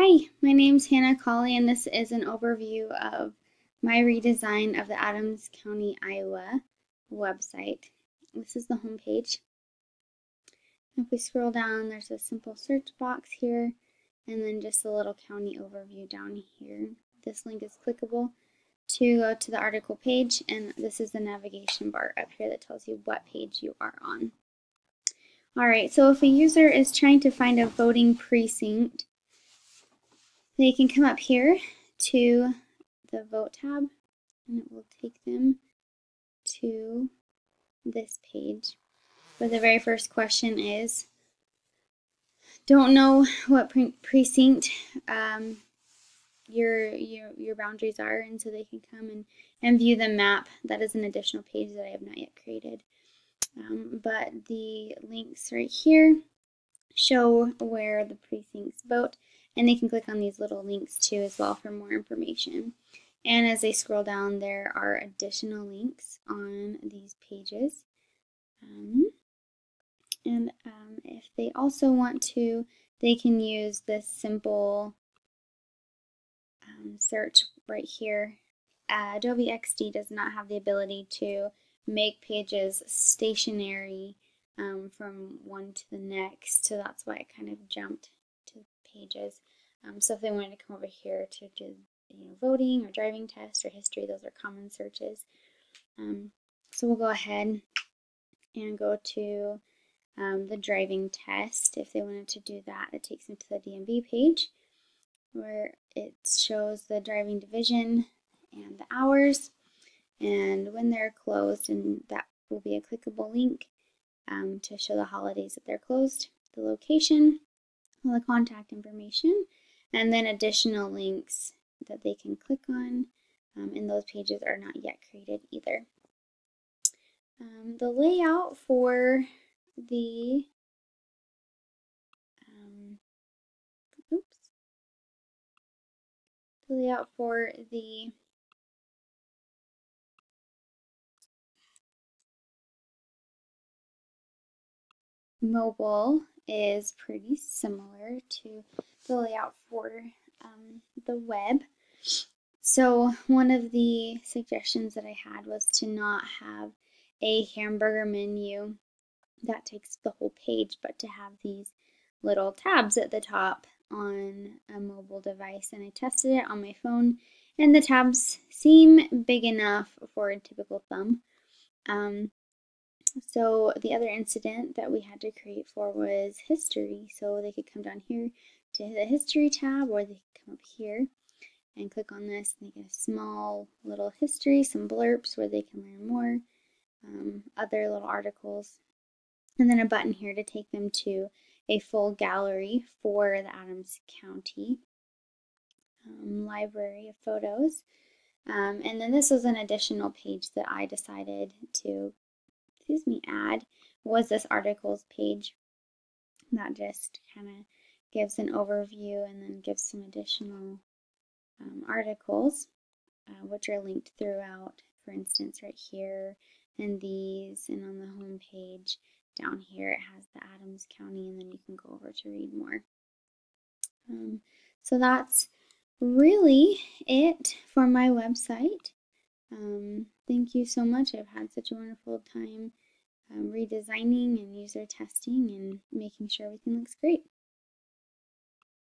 Hi, my name's Hannah Colley, and this is an overview of my redesign of the Adams County, Iowa website. This is the home page. If we scroll down, there's a simple search box here, and then just a little county overview down here. This link is clickable to go to the article page, and this is the navigation bar up here that tells you what page you are on. Alright, so if a user is trying to find a voting precinct, they can come up here to the Vote tab, and it will take them to this page. But the very first question is, don't know what precinct your boundaries are, and so they can come and view the map. That is an additional page that I have not yet created. But the links right here show where the precincts vote, and they can click on these little links too as well for more information. And as they scroll down, there are additional links on these pages. If they also want to, they can use this simple search right here. Adobe XD does not have the ability to make pages stationary from one to the next, so that's why it kind of jumped to pages. So if they wanted to come over here to do voting or driving test or history, those are common searches. So we'll go ahead and go to the driving test. If they wanted to do that, it takes them to the DMV page where it shows the driving division and the hours and when they're closed, and that will be a clickable link to show the holidays that they're closed, the location, all the contact information, and then additional links that they can click on, and those pages are not yet created either. The layout for the mobile is pretty similar to the layout for the web. So one of the suggestions that I had was to not have a hamburger menu that takes the whole page, but to have these little tabs at the top on a mobile device. And I tested it on my phone, and the tabs seem big enough for a typical thumb. So the other incident that we had to create for was history. So they could come down here to the history tab, or they could come up here and click on this, and they get a small little history, some blurbs where they can learn more, other little articles, and then a button here to take them to a full gallery for the Adams County library of photos. And then this was an additional page that I decided to add, was this articles page that just kind of gives an overview and then gives some additional articles which are linked throughout. For instance, right here and these, and on the home page down here it has the Adams County, and then you can go over to read more. So that's really it for my website. Thank you so much. I've had such a wonderful time redesigning and user testing and making sure everything looks great.